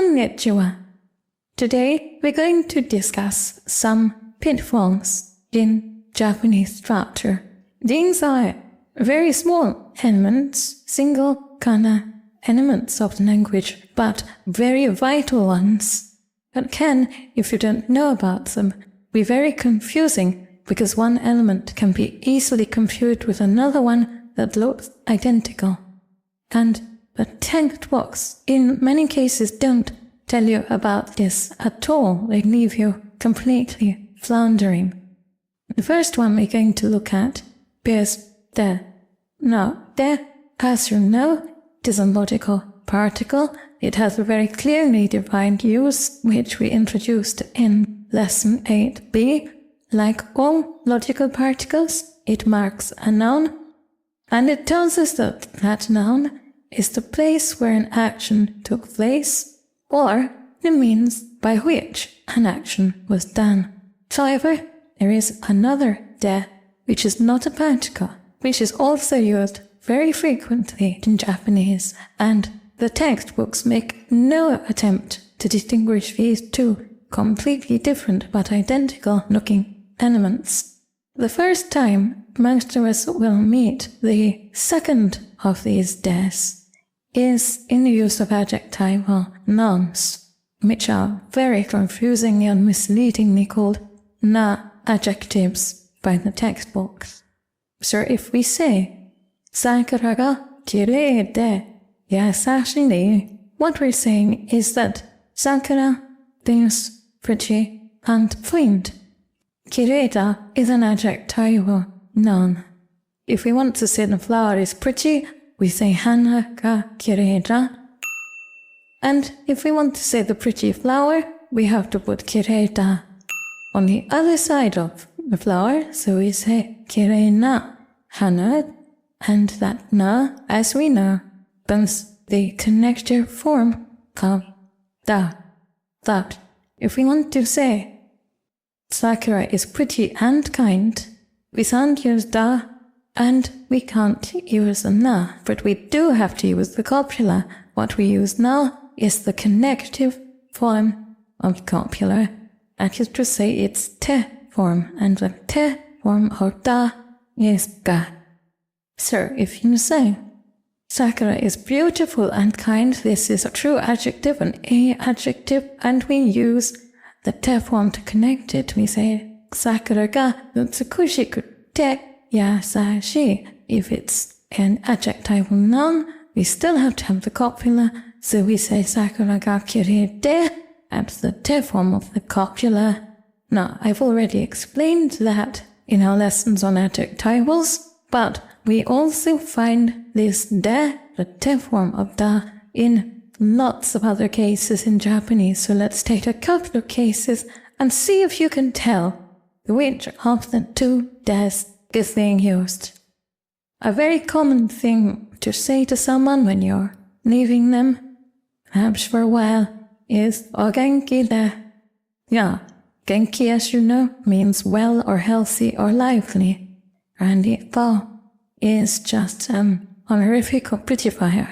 Konnichiwa. Today we're going to discuss some pitfalls in Japanese structure. These are very small elements, single kana elements of the language, but very vital ones. That can, if you don't know about them, be very confusing because one element can be easily confused with another one that looks identical. And the textbooks in many cases don't tell you about this at all. They leave you completely floundering. The first one we're going to look at is de. Now, de, as you know, it is a logical particle. It has a very clearly defined use, which we introduced in lesson 8b. Like all logical particles, it marks a noun, and it tells us that that noun is the place where an action took place, or the means by which an action was done. However, there is another de, which is not a particle, which is also used very frequently in Japanese, and the textbooks make no attempt to distinguish these two completely different but identical looking elements. The first time most of us will meet the second of these des is in the use of adjectival nouns, which are very confusingly and misleadingly called na-adjectives by the textbooks. So if we say, Sakura ga kirei de yasashi ni, what we're saying is that Sakura is pretty and kind. Kirei is an adjectival noun. If we want to say the flower is pretty, we say hana ga kirei. And if we want to say the pretty flower, we have to put kirei on the other side of the flower, so we say kirei na hana, and that na, as we know, becomes the connective form of da. That if we want to say Sakura is pretty and kind, we can't use da, and we can't use na, but we do have to use the copula. What we use now is the connective form of copula. That is to say it's te form, and the te form of da is ga. So if you say Sakura is beautiful and kind, this is a true adjective, an a adjective, and we use the te form to connect it. We say Sakura ga tsukushiku te yasashi. If it's an adjectival noun, we still have to have the copula, so we say Sakura ga kirei de at the te form of the copula. Now, I've already explained that in our lessons on adjectivals, but we also find this de, the te form of da, in lots of other cases in Japanese. So let's take a couple of cases and see if you can tell which of the two des is being used. A very common thing to say to someone when you're leaving them, perhaps for a while, is o genki de. Yeah, genki, as you know, means well or healthy or lively, and ippo is just an honorific prettifier.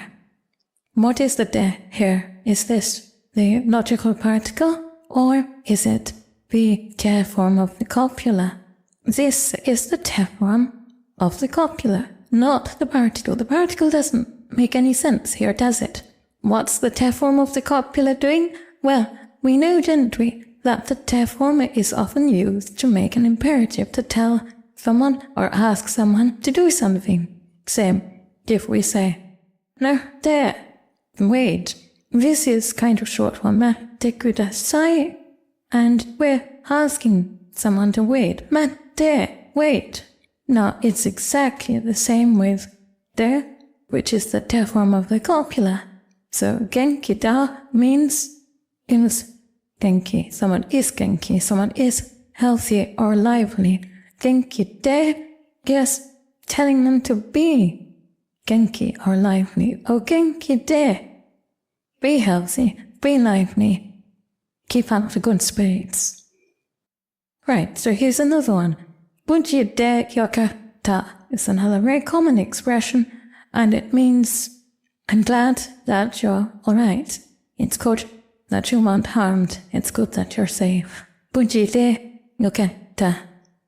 What is the de here? Is this the logical particle, or is it the te form of the copula? This is the te form of the copula, not the particle. The particle doesn't make any sense here, does it? What's the te form of the copula doing? Well, we know, don't we, that the te form is often used to make an imperative, to tell someone or ask someone to do something. Same if we say, no, de, wait. This is kind of short for matte kudasai, and we're asking someone to wait. Matte, wait. Now, it's exactly the same with de, which is the te form of the copula. So, genki da means is genki. Someone is genki. Someone is healthy or lively. Genki de, yes, telling them to be genki or lively. O genki de, be healthy, be lively, keep up the good spirits. Right, so here's another one. Buji de yokata is another very common expression, and it means I'm glad that you're alright. It's called that you weren't harmed. It's good that you're safe. Bujite, yuketa.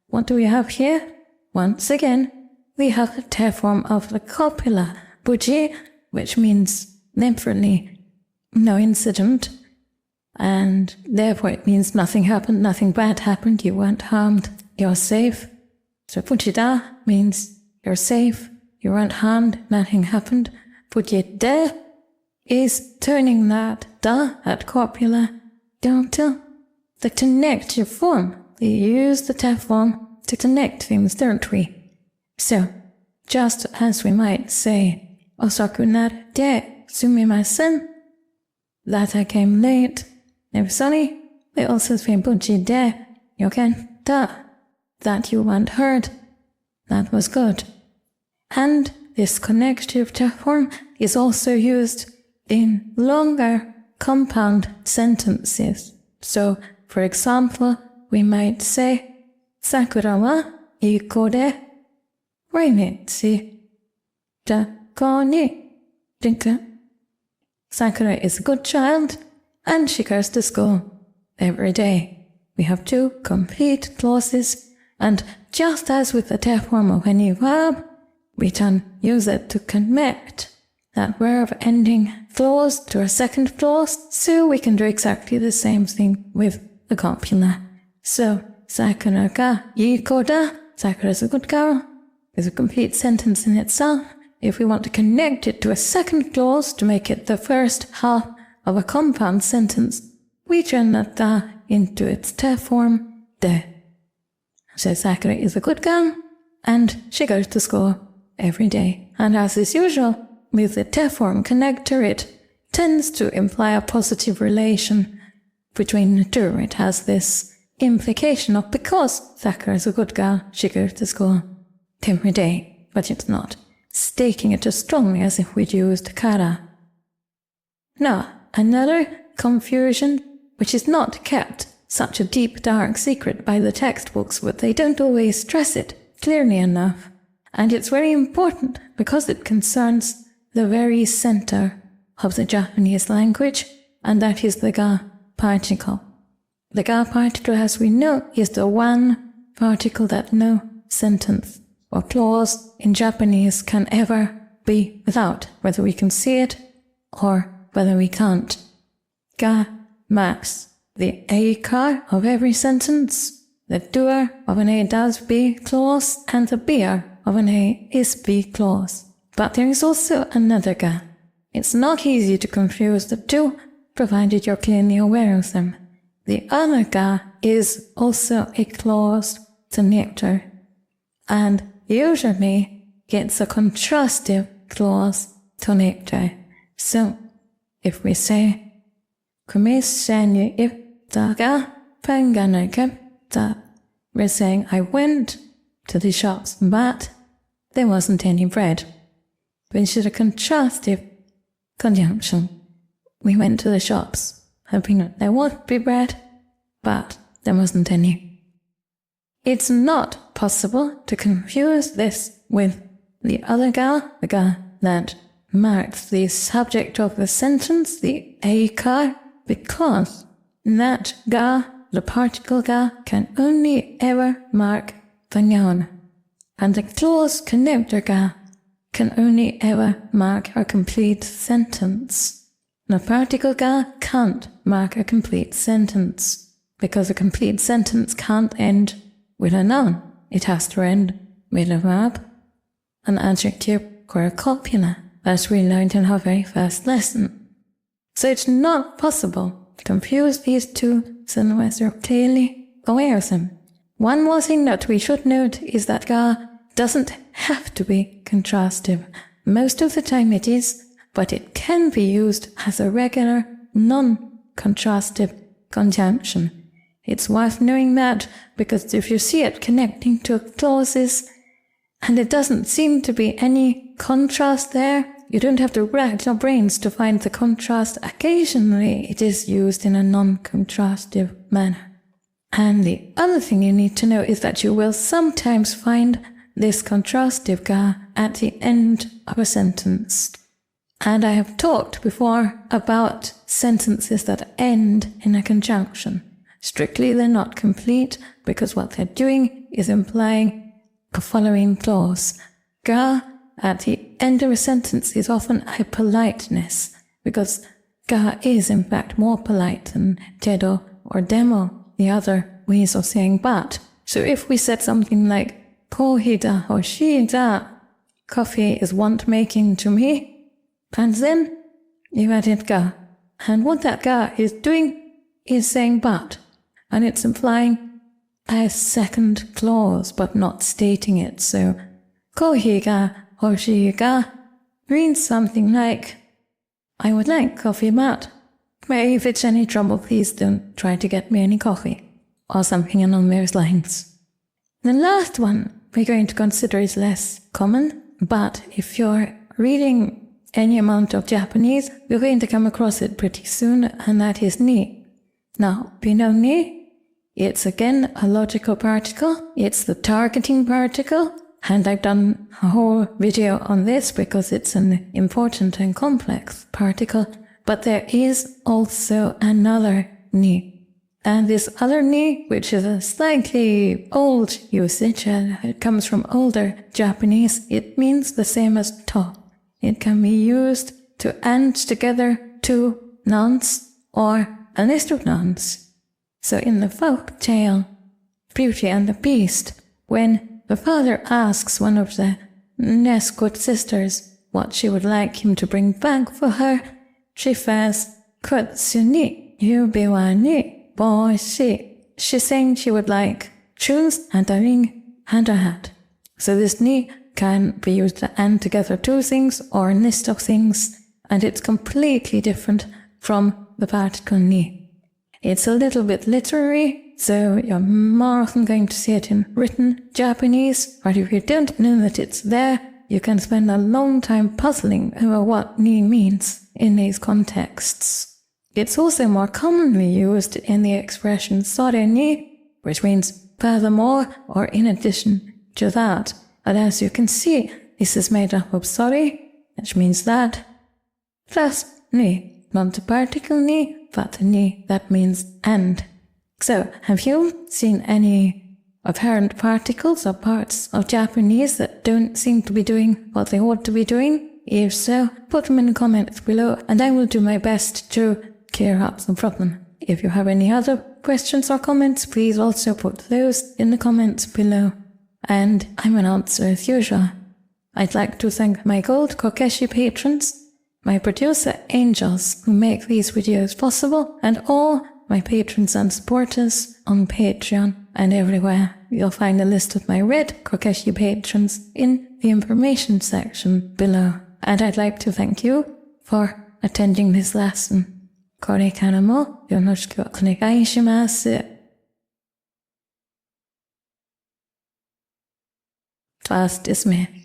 What do we have here? Once again, we have the te form of the copula, buji, which means literally no incident, and therefore it means nothing happened, nothing bad happened, you weren't harmed, you're safe. So bujida means you're safe, you weren't harmed, nothing happened. Bujide is turning that da at copula down to the connective form. We use the te form to connect things, don't we? So, just as we might say, Osakunar de sumimasen, that I came late. If sunny, we also say buji de yoken da, that you weren't heard. That was good. And this connective te form is also used in longer compound sentences. So, for example, we might say, Sakura wa iko de raimitsu da ko ni jinka. Sakura is a good child, and she goes to school every day. We have two complete clauses, and just as with the te form of any verb, we can use it to connect that verb ending clause to a second clause, so we can do exactly the same thing with the copula. So, Sakura ga iko da, Sakura is a good girl, is a complete sentence in itself. If we want to connect it to a second clause to make it the first half of a compound sentence, we turn that da into its te form, de. So Sakura is a good girl, and she goes to school every day. And as is usual, with the te form connector, it tends to imply a positive relation between the two. It has this implication of because Sakura is a good girl, she goes to school every day, but it's not stating it as strongly as if we'd used kara. Now, another confusion, which is not kept such a deep dark secret by the textbooks, but they don't always stress it clearly enough, and it's very important because it concerns the very center of the Japanese language, and that is the ga particle. The ga particle, as we know, is the one particle that no sentence or clause in Japanese can ever be without, whether we can see it or whether we can't. Ga marks the a-car of every sentence, the doer of an a does be clause, and the beer of an a is be clause. But there is also another ga. It's not easy to confuse the two, provided you're clearly aware of them. The other ga is also a clause to nectar, and usually gets a contrastive clause to nectar. So, if we say, Kumisani if daga panganaka da, we're saying I went to the shops, but there wasn't any bread. We should a contrastive conjunction. We went to the shops, hoping that there would be bread, but there wasn't any. It's not possible to confuse this with the other ga, the ga that marks the subject of the sentence, the a-car, because that ga, the particle ga, can only ever mark the noun, and the clause connector ga can only ever mark a complete sentence. The particle ga can't mark a complete sentence, because a complete sentence can't end with a noun. It has to end with a verb, an adjective, or a copula, as we learned in our very first lesson. So it's not possible to confuse these two unless you're clearly aware of them. One more thing that we should note is that ga doesn't have to be contrastive. Most of the time it is, but it can be used as a regular, non-contrastive conjunction. It's worth knowing that, because if you see it connecting to clauses, and it doesn't seem to be any contrast there, you don't have to rack your brains to find the contrast. Occasionally, it is used in a non-contrastive manner. And the other thing you need to know is that you will sometimes find this contrastive ga at the end of a sentence. And I have talked before about sentences that end in a conjunction. Strictly, they're not complete because what they're doing is implying a following clause. Ga at the end of a sentence is often a politeness because ga is in fact more polite than dedo or demo, the other ways of saying but. So if we said something like kohi da hoshii da, coffee is want making to me, and then you added ga. And what that ga is doing is saying but. And it's implying a second clause, but not stating it. So, kohi ga hoshii ga means something like, I would like coffee, but if it's any trouble, please don't try to get me any coffee. Or something along those lines. The last one we're going to consider is less common, but if you're reading any amount of Japanese, you're going to come across it pretty soon, and that is ni. Now, we know ni, it's again a logical particle, it's the targeting particle, and I've done a whole video on this because it's an important and complex particle, but there is also another ni. And this other ni, which is a slightly old usage, and it comes from older Japanese, it means the same as to. It can be used to and together two nouns or a list of nouns. So in the folk tale, Beauty and the Beast, when the father asks one of the Nesquik sisters what she would like him to bring back for her, she says, Kutsu ni yubi wa ni boishi. She's saying she would like shoes and a ring and a hat. So this ni can be used to and together two things or a list of things, and it's completely different from the particle ni. It's a little bit literary, so you're more often going to see it in written Japanese, but if you don't know that it's there, you can spend a long time puzzling over what ni means in these contexts. It's also more commonly used in the expression sore ni, which means furthermore or in addition to that. But as you can see, this is made up of sorry, which means that, plus ni, not the particle ni, but the ni that means and. So, have you seen any apparent particles or parts of Japanese that don't seem to be doing what they ought to be doing? If so, put them in the comments below, and I will do my best to clear up the problem. If you have any other questions or comments, please also put those in the comments below. And I'm an answer as usual. I'd like to thank my gold Kokeshi patrons, my producer angels who make these videos possible, and all my patrons and supporters on Patreon and everywhere. You'll find a list of my red Kokeshi patrons in the information section below. And I'd like to thank you for attending this lesson. Kore kara mo yoroshiku onegai shimasu. Trust is me.